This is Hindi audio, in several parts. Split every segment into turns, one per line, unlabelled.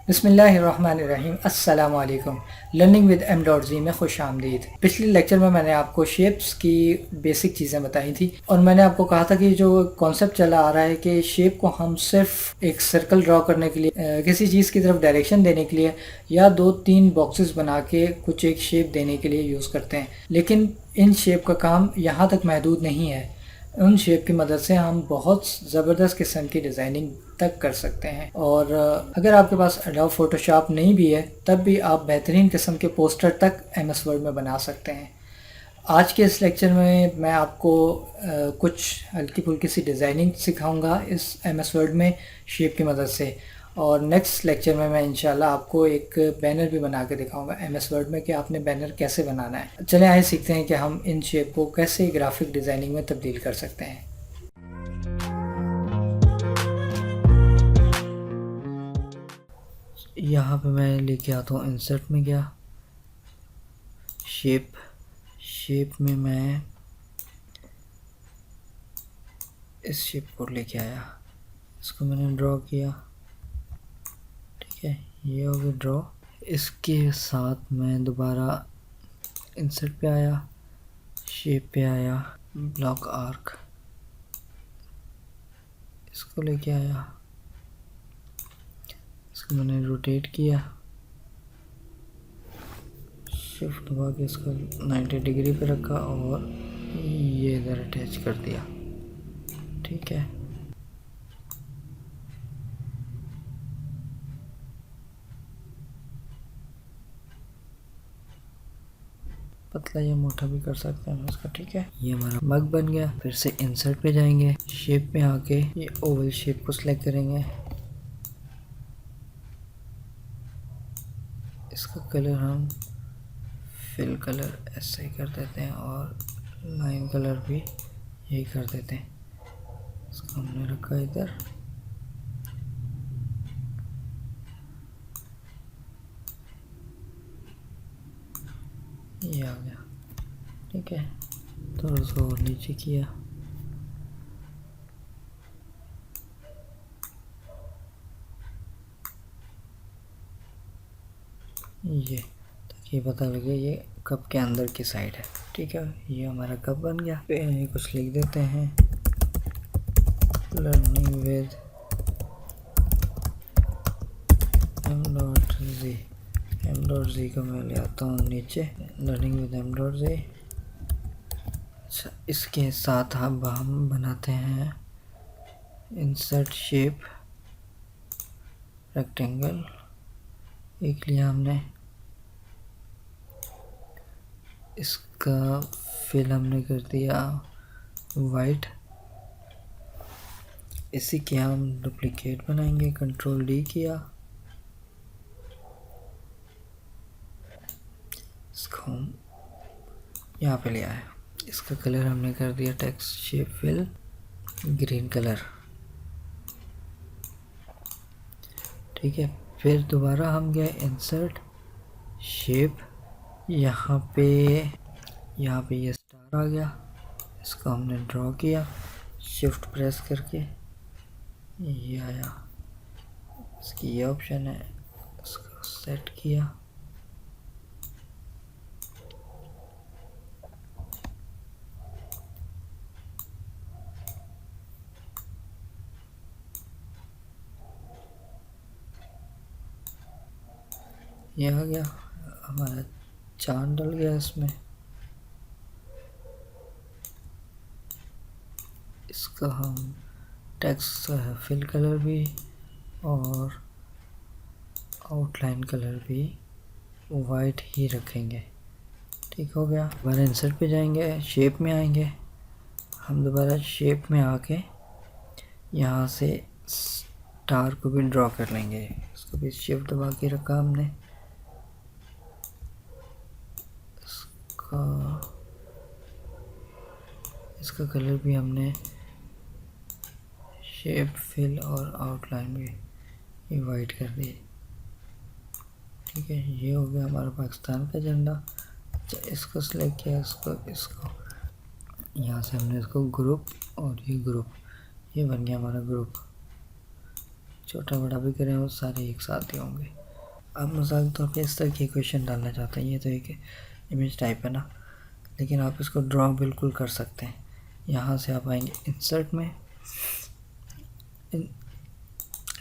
बिस्मिल्लाहिर्रहमानिर्रहीम। अस्सलाम वालेकुम। लर्निंग विद M.Z में खुश आमदीद। पिछले लेक्चर में मैंने आपको शेप्स की बेसिक चीज़ें बताई थी और मैंने आपको कहा था कि जो कॉन्सेप्ट चला आ रहा है कि शेप को हम सिर्फ एक सर्कल ड्रॉ करने के लिए, किसी चीज़ की तरफ डायरेक्शन देने के लिए या दो तीन बॉक्सेस बना के कुछ एक शेप देने के लिए यूज़ करते हैं, लेकिन इन शेप का काम यहाँ तक महदूद नहीं है। उन शेप की मदद से हम बहुत ज़बरदस्त किस्म की डिज़ाइनिंग तक कर सकते हैं। और अगर आपके पास एडोब फोटोशॉप नहीं भी है तब भी आप बेहतरीन किस्म के पोस्टर तक MS वर्ड में बना सकते हैं। आज के इस लेक्चर में मैं आपको कुछ हल्की फुल्की सी डिज़ाइनिंग सिखाऊंगा इस MS वर्ड में शेप की मदद से। और नेक्स्ट लेक्चर में मैं इंशाल्लाह आपको एक बैनर भी बना के दिखाऊंगा MS वर्ड में कि आपने बैनर कैसे बनाना है। चलें आइए सीखते हैं कि हम इन शेप को कैसे ग्राफिक डिज़ाइनिंग में तब्दील कर सकते हैं। यहाँ पे मैं लेके आता हूँ इंसर्ट में गया, शेप में मैं इस शेप को लेके आया, इसको मैंने ड्रॉ किया। ठीक है, ये हो गया ड्रॉ। इसके साथ मैं दोबारा इंसर्ट पे आया, शेप पे आया, ब्लॉक आर्क, इसको लेके आया, इसको मैंने रोटेट किया, शिफ्ट दबा के इसको 90 डिग्री पे रखा और ये इधर अटैच कर दिया। ठीक है, पतला या मोटा भी कर सकते हैं इसका। ठीक है, ये हमारा मग बन गया। फिर से इंसर्ट पे जाएंगे, शेप में आके ये ओवल शेप को सिलेक्ट करेंगे, इसका कलर हम फिल कलर ऐसे ही कर देते हैं और लाइन कलर भी यही कर देते हैं। इसको हमने रखा इधर, ये आ गया। ठीक है, थोड़ा सा और नीचे किया, ये ताकि पता लगे ये कप के अंदर की साइड है। ठीक है, ये हमारा कप बन गया। कुछ लिख देते हैं, लर्निंग विद M.Z। M.Z को मैं ले आता हूँ नीचे, लर्निंग विद M.Z। अच्छा, इसके साथ अब हम बनाते हैं इंसर्ट शेप रेक्टेंगल। एक लिया हमने, इसका फिल हमने कर दिया वाइट। इसी के हम डुप्लीकेट बनाएंगे, कंट्रोल D किया, इसको हम यहाँ पे ले आए। इसका कलर हमने कर दिया text shape fill green colour. ठीक है, फिर दोबारा हम गए इंसर्ट शेप, यहाँ पे ये स्टार आ गया, इसको हमने ड्रॉ किया, शिफ्ट प्रेस करके ये आया, इसकी ये ऑप्शन है, इसको सेट किया। ये आ गया, हमारा चांद डल गया इसमें। इसका हम टेक्स्ट फिल कलर भी और आउटलाइन कलर भी वाइट ही रखेंगे। ठीक हो गया। दोबारा इंसर्ट पे जाएंगे, शेप में आएंगे, हम दोबारा शेप में आके यहाँ से स्टार को भी ड्रॉ कर लेंगे। इसको भी शिफ्ट दबा के रखा हमने, इसका कलर भी हमने शेप फिल और आउटलाइन भी ये वाइट कर दिए। ठीक है, ये हो गया हमारा पाकिस्तान का झंडा। अच्छा, इसको सिलेक्ट किया, इसको यहाँ से हमने इसको ग्रुप और ये ग्रुप, ये बन गया हमारा ग्रुप। छोटा बड़ा भी करें वो सारे एक साथ ही होंगे। आप मिसाल के तौर पे इस तरह की इक्वेशन डालना चाहते हैं, ये तो एक इमेज टाइप है ना, लेकिन आप इसको ड्रॉ बिल्कुल कर सकते हैं। यहाँ से आप आएंगे इंसर्ट में,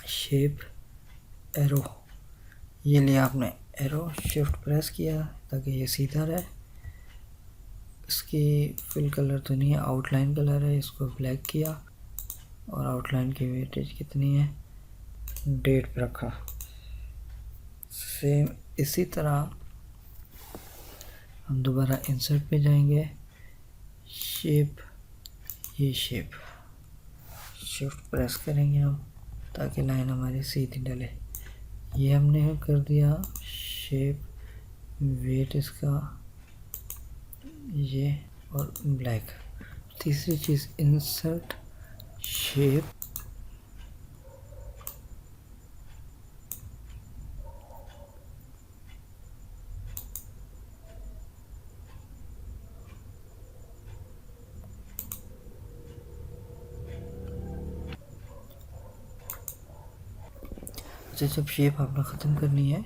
शेप, एरो, ये लिया आपने एरो, शिफ्ट प्रेस किया ताकि ये सीधा रहे। इसकी फिल कलर तो नहीं है, आउटलाइन कलर है, इसको ब्लैक किया और आउटलाइन की वेटेज कितनी है, डेट पे रखा। सेम इसी तरह हम दोबारा इंसर्ट पे जाएंगे, शेप, ये शेप, शिफ्ट प्रेस करेंगे हम ताकि लाइन हमारी सीधी डले। ये हमने कर दिया शेप, वेट इसका ये और ब्लैक। तीसरी चीज़ इंसर्ट, शेप, जब शेप आपने ख़त्म करनी है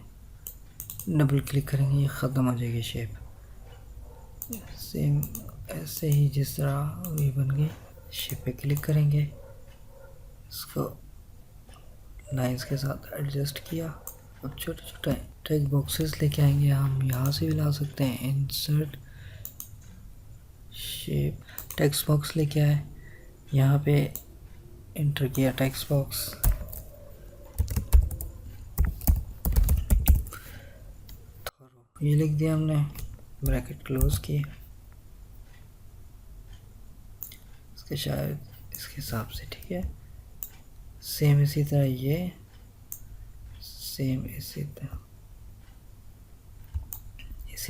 डबल क्लिक करेंगे, ये ख़त्म हो जाएगी शेप। सेम ऐसे ही जिस तरह ये बन गई, शेप पे क्लिक करेंगे, इसको लाइंस के साथ एडजस्ट किया। अब छोटे छोटे टेक्स्ट बॉक्सेस लेके आएंगे, हम यहाँ से भी ला सकते हैं, इंसर्ट, शेप, टेक्स्ट बॉक्स लेके आए, यहाँ पे इंटर किया टेक्स्ट बॉक्स, ये लिख दिया हमने, ब्रैकेट क्लोज की। इसके शायद इसके हिसाब से ठीक है। सेम इसी तरह ये, सेम इसी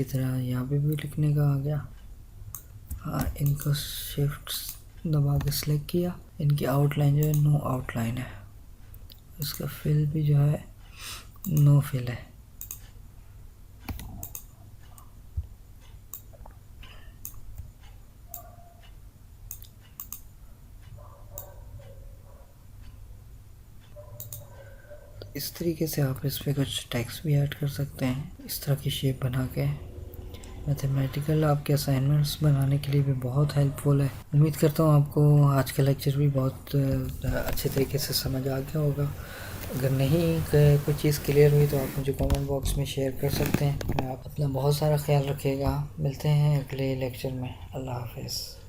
तरह यहाँ पे भी लिखने का आ गया। हाँ, इनको शिफ्ट दबा के सिलेक्ट किया, इनकी आउटलाइन जो है नो आउटलाइन है, इसका फिल भी जो है नो फिल है। इस तरीके से आप इस पर कुछ टेक्स्ट भी ऐड कर सकते हैं, इस तरह की शेप बना के। मैथमेटिकल आपके असाइनमेंट्स बनाने के लिए भी बहुत हेल्पफुल है। उम्मीद करता हूँ आपको आज का लेक्चर भी बहुत अच्छे तरीके से समझ आ गया होगा। अगर नहीं कोई चीज़ क्लियर हुई तो आप मुझे कमेंट बॉक्स में शेयर कर सकते हैं। आप अपना बहुत सारा ख्याल रखिएगा। मिलते हैं अगले लेक्चर में। अल्लाह हाफ़िज़।